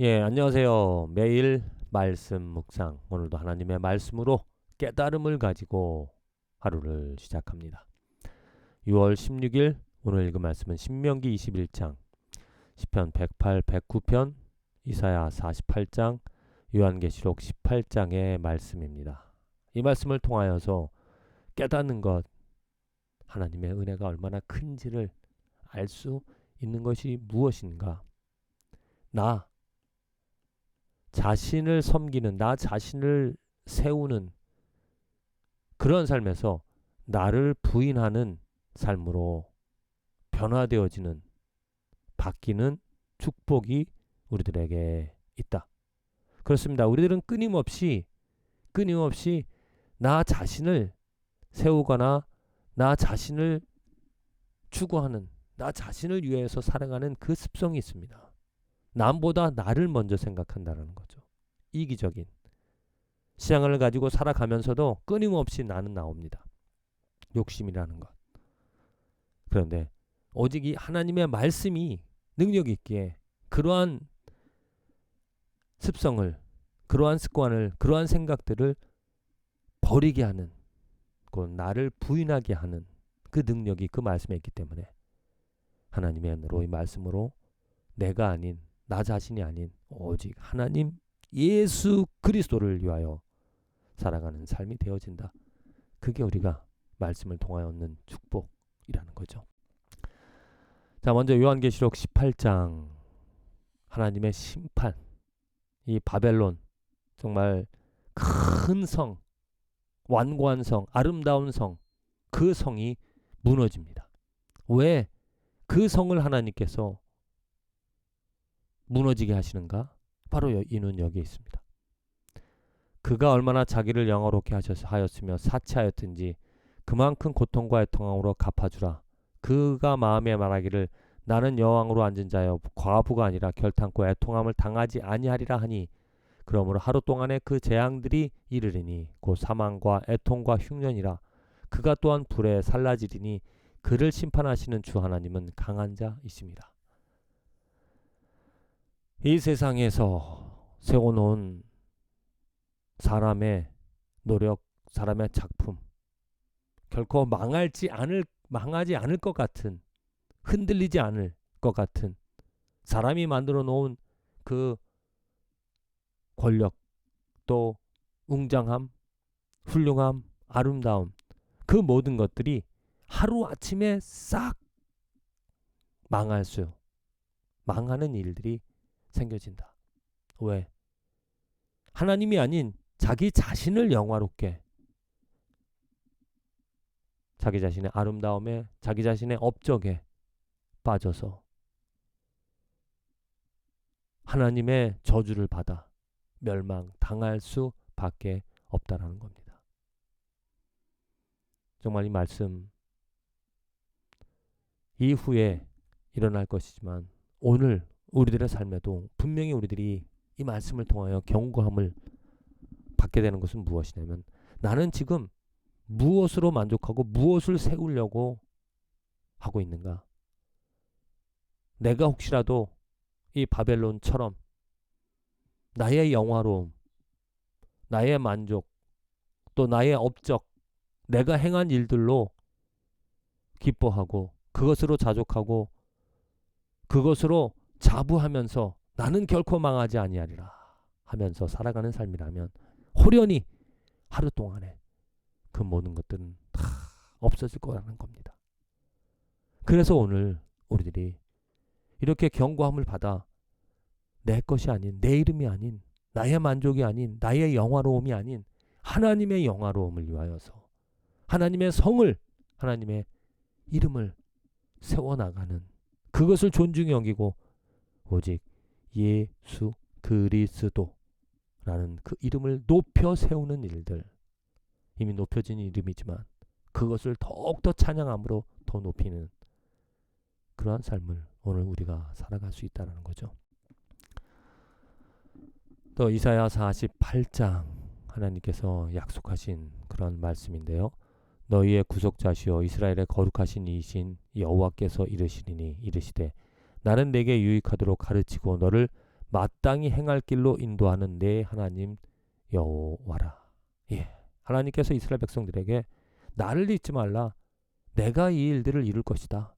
예, 안녕하세요. 매일 말씀 묵상. 오늘도 하나님의 말씀으로 깨달음을 가지고 하루를 시작합니다. 6월 16일 오늘 읽은 말씀은 신명기 21장, 시편 108, 109편, 이사야 48장, 요한계시록 18장의 말씀입니다. 이 말씀을 통하여서 깨닫는 것, 하나님의 은혜가 얼마나 큰지를 알 수 있는 것이 무엇인가? 나 자신을 섬기는, 나 자신을 세우는 그런 삶에서 나를 부인하는 삶으로 변화되어지는, 바뀌는 축복이 우리들에게 있다. 그렇습니다. 우리들은 끊임없이 나 자신을 세우거나 나 자신을 추구하는, 나 자신을 위해서 살아가는 그 습성이 있습니다. 남보다 나를 먼저 생각한다는 거죠. 이기적인 신앙을 가지고 살아가면서도 끊임없이 나는 나옵니다. 욕심이라는 것. 그런데 오직 이 하나님의 말씀이 능력 있기에 그러한 습성을, 그러한 습관을, 그러한 생각들을 버리게 하는, 그 나를 부인하게 하는 그 능력이 그 말씀에 있기 때문에 하나님의 로의 말씀으로 내가 아닌, 나 자신이 아닌 오직 하나님 예수 그리스도를 위하여 살아가는 삶이 되어진다. 그게 우리가 말씀을 통하여 얻는 축복이라는 거죠. 자, 먼저 요한계시록 18장 하나님의 심판, 이 바벨론 정말 큰 성, 완고한 성, 아름다운 성, 그 성이 무너집니다. 왜 그 성을 하나님께서 무너지게 하시는가? 바로 이는 여기에 있습니다. 그가 얼마나 자기를 영화롭게 하였으며 사치하였든지 그만큼 고통과 애통함으로 갚아주라. 그가 마음에 말하기를 나는 여왕으로 앉은 자여 과부가 아니라 결탄코 애통함을 당하지 아니하리라 하니 그러므로 하루 동안에 그 재앙들이 이르리니 곧 사망과 애통과 흉년이라. 그가 또한 불에 살라지리니 그를 심판하시는 주 하나님은 강한 자이십니다. 이 세상에서 세워놓은 사람의 노력, 사람의 작품, 결코 망하지 않을 것 같은, 흔들리지 않을 것 같은 사람이 만들어 놓은 그 권력, 또 웅장함, 훌륭함, 아름다움, 그 모든 것들이 하루아침에 싹 망하는 일들이 생겨진다. 왜? 하나님이 아닌 자기 자신을 영화롭게, 자기 자신의 아름다움에, 자기 자신의 업적에 빠져서 하나님의 저주를 받아 멸망당할 수밖에 없다라는 겁니다. 정말 이 말씀 이후에 일어날 것이지만 오늘 우리들의 삶에도 분명히 우리들이 이 말씀을 통하여 경고함을 받게 되는 것은 무엇이냐면 나는 지금 무엇으로 만족하고 무엇을 세우려고 하고 있는가? 내가 혹시라도 이 바벨론처럼 나의 영화로움, 나의 만족, 또 나의 업적, 내가 행한 일들로 기뻐하고 그것으로 자족하고 그것으로 자부하면서 나는 결코 망하지 아니하리라 하면서 살아가는 삶이라면 호련히 하루 동안에 그 모든 것들은 다 없어질 거라는 겁니다. 그래서 오늘 우리들이 이렇게 경고함을 받아 내 것이 아닌, 내 이름이 아닌, 나의 만족이 아닌, 나의 영화로움이 아닌 하나님의 영화로움을 위하여서 하나님의 성을, 하나님의 이름을 세워나가는, 그것을 존중히 여기고 오직 예수 그리스도라는 그 이름을 높여 세우는 일들, 이미 높여진 이름이지만 그것을 더욱더 찬양함으로 더 높이는 그러한 삶을 오늘 우리가 살아갈 수 있다는 거죠. 또 이사야 48장 하나님께서 약속하신 그런 말씀인데요. 너희의 구속자시오 이스라엘의 거룩하신 이신 여호와께서 이르시리니 이르시되 나는 내게 유익하도록 가르치고 너를 마땅히 행할 길로 인도하는 내 하나님 여호와라. 예. 하나님께서 이스라엘 백성들에게 나를 잊지 말라. 내가 이 일들을 이룰 것이다.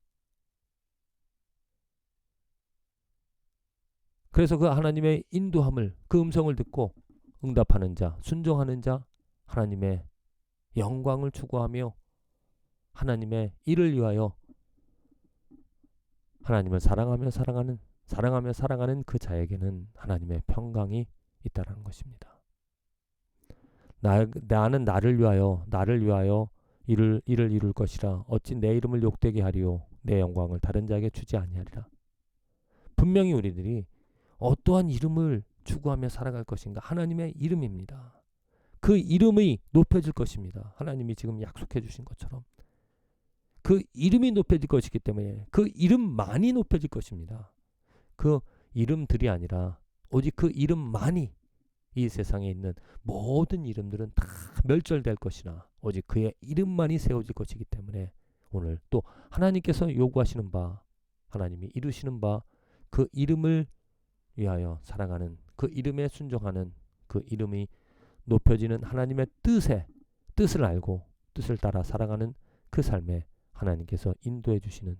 그래서 그 하나님의 인도함을, 그 음성을 듣고 응답하는 자, 순종하는 자, 하나님의 영광을 추구하며 하나님의 일을 위하여 하나님을 사랑하며 사랑하는 그 자에게는 하나님의 평강이 있다는 것입니다. 나는 나를 위하여 일을 이룰 것이라. 어찌 내 이름을 욕되게 하리요. 내 영광을 다른 자에게 주지 아니하리라. 분명히 우리들이 어떠한 이름을 추구하며 살아갈 것인가? 하나님의 이름입니다. 그 이름이 높여질 것입니다. 하나님이 지금 약속해 주신 것처럼. 그 이름이 높여질 것이기 때문에 그 이름만이 높여질 것입니다. 그 이름들이 아니라 오직 그 이름만이 이 세상에 있는 모든 이름들은 다 멸절될 것이나 오직 그의 이름만이 세워질 것이기 때문에 오늘 또 하나님께서 요구하시는 바, 하나님이 이루시는 바, 그 이름을 위하여 살아가는, 그 이름에 순종하는, 그 이름이 높여지는 하나님의 뜻을 알고 뜻을 따라 살아가는 그 삶에 하나님께서 인도해 주시는,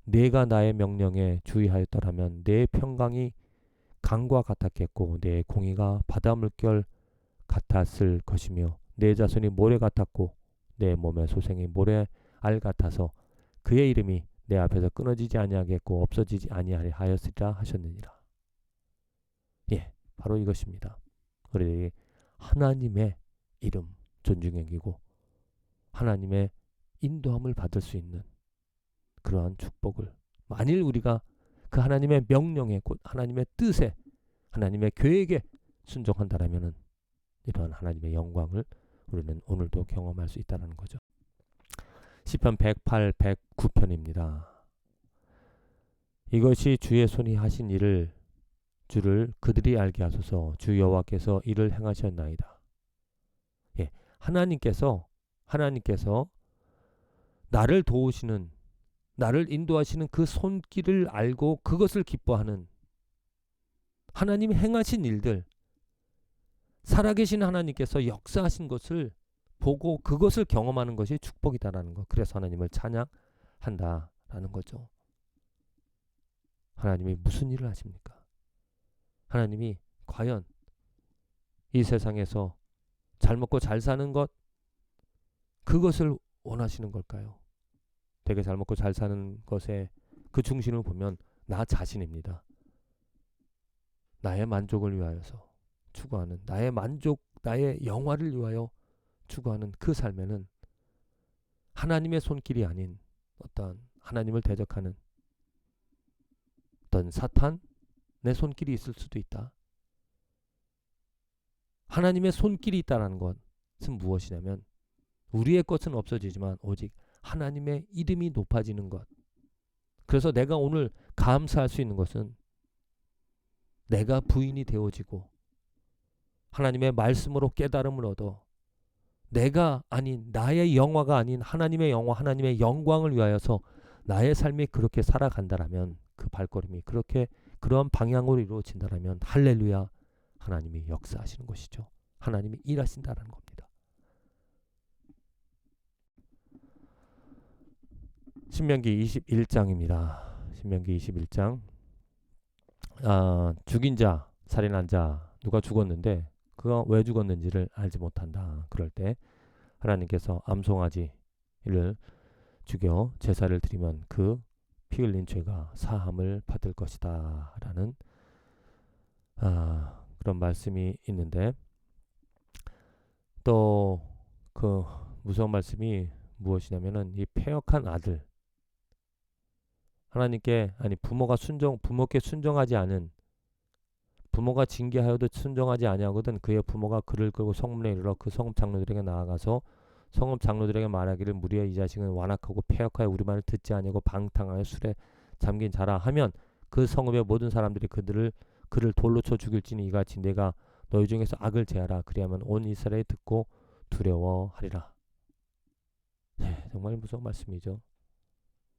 내가 나의 명령에 주의하였더라면 내 평강이 강과 같았겠고 내 공의가 바다 물결 같았을 것이며 내 자손이 모래 같았고 내 몸의 소생이 모래 알 같아서 그의 이름이 내 앞에서 끊어지지 아니하겠고 없어지지 아니하였으리라 하셨느니라. 예, 바로 이것입니다. 우리들이 하나님의 이름 존중 여기고 하나님의 인도함을 받을 수 있는 그러한 축복을, 만일 우리가 그 하나님의 명령에, 곧 하나님의 뜻에, 하나님의 계획에 순종한다라면은 이러한 하나님의 영광을 우리는 오늘도 경험할 수 있다는 거죠. 시편 108, 109편입니다. 이것이 주의 손이 하신 주를 그들이 알게 하소서. 주 여호와께서 이를 행하셨나이다. 예, 하나님께서 나를 도우시는, 나를 인도하시는 그 손길을 알고 그것을 기뻐하는, 하나님이 행하신 일들, 살아계신 하나님께서 역사하신 것을 보고 그것을 경험하는 것이 축복이다라는 것. 그래서 하나님을 찬양한다라는 거죠. 하나님이 무슨 일을 하십니까? 하나님이 과연 이 세상에서 잘 먹고 잘 사는 것, 그것을 원하시는 걸까요? 되게 잘 먹고 잘 사는 것의 그 중심을 보면 나 자신입니다. 나의 만족을 위하여서 추구하는, 나의 만족, 나의 영화를 위하여 추구하는 그 삶에는 하나님의 손길이 아닌 어떤 하나님을 대적하는 어떤 사탄의 손길이 있을 수도 있다. 하나님의 손길이 있다는 것은 무엇이냐면 우리의 것은 없어지지만 오직 하나님의 이름이 높아지는 것. 그래서 내가 오늘 감사할 수 있는 것은 내가 부인이 되어지고 하나님의 말씀으로 깨달음을 얻어 내가 아닌, 나의 영화가 아닌 하나님의 영화, 하나님의 영광을 위하여서 나의 삶이 그렇게 살아간다라면, 그 발걸음이 그렇게 그런 방향으로 이루어진다라면 할렐루야, 하나님이 역사하시는 것이죠. 하나님이 일하신다는 겁니다. 신명기 21장입니다. 신명기 21장. 죽인 자, 살인한 자, 누가 죽었는데 그가 왜 죽었는지를 알지 못한다. 그럴 때 하나님께서 암송아지를 죽여 제사를 드리면 그 피 흘린 죄가 사함을 받을 것이다 라는 그런 말씀이 있는데, 또 그 무서운 말씀이 무엇이냐면은 이 패역한 아들, 하나님께, 아니 부모께 순종하지 않은, 부모가 징계하여도 순종하지 아니하거든 그의 부모가 그를 끌고 성문에 이르러 그 성읍 장로들에게 나아가서 성읍 장로들에게 말하기를 무리의 이 자식은 완악하고 패역하여 우리 말을 듣지 아니하고 방탕하여 술에 잠긴 자라 하면 그 성읍의 모든 사람들이 그를 돌로 쳐 죽일지니 이같이 내가 너희 중에서 악을 제하라. 그리하면 온 이스라엘이 듣고 두려워하리라. 네, 정말 무서운 말씀이죠.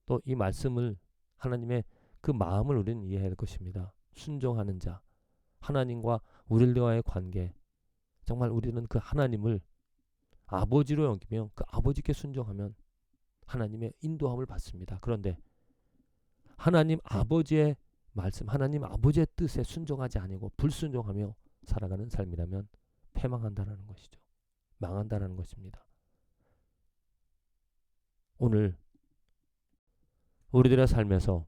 또 이 말씀을, 하나님의 그 마음을 우리는 이해해야 할 것입니다. 순종하는 자, 하나님과 우리들과의 관계, 정말 우리는 그 하나님을 아버지로 여기며 그 아버지께 순종하면 하나님의 인도함을 받습니다. 그런데 하나님 아버지의 말씀, 하나님 아버지의 뜻에 순종하지 아니고 불순종하며 살아가는 삶이라면 패망한다라는 것이죠. 망한다라는 것입니다. 오늘 우리들의 삶에서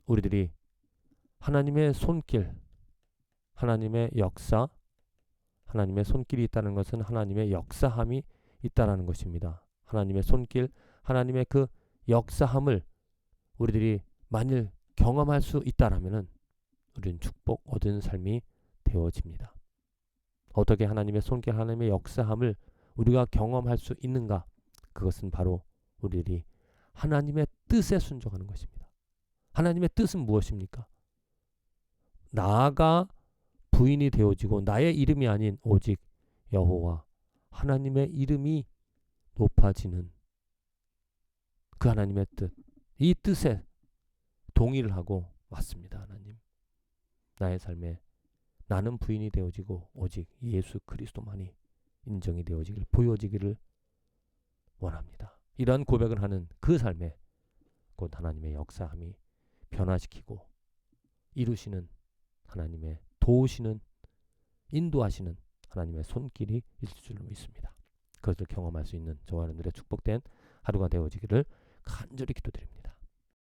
우리들이 하나님의 손길, 하나님의 역사, 하나님의 손길이 있다는 것은 하나님의 역사함이 있다라는 것입니다. 하나님의 손길, 하나님의 그 역사함을 우리들이 만일 경험할 수 있다라면은 우리는 축복 얻은 삶이 되어집니다. 어떻게 하나님의 손길, 하나님의 역사함을 우리가 경험할 수 있는가? 그것은 바로 우리들이 하나님의 뜻에 순종하는 것입니다. 하나님의 뜻은 무엇입니까? 나가 부인이 되어지고 나의 이름이 아닌 오직 여호와 하나님의 이름이 높아지는 그 하나님의 뜻, 이 뜻에 동의를 하고 왔습니다. 하나님, 나의 삶에 나는 부인이 되어지고 오직 예수 그리스도만이 인정이 되어지길, 보여지기를 원합니다. 이러한 고백을 하는 그 삶에 곧 하나님의 역사함이 변화시키고 이루시는 하나님의 도우시는, 인도하시는 하나님의 손길이 있을 줄로 믿습니다. 그것을 경험할 수 있는 저와 여러분들의 축복된 하루가 되어지기를 간절히 기도드립니다.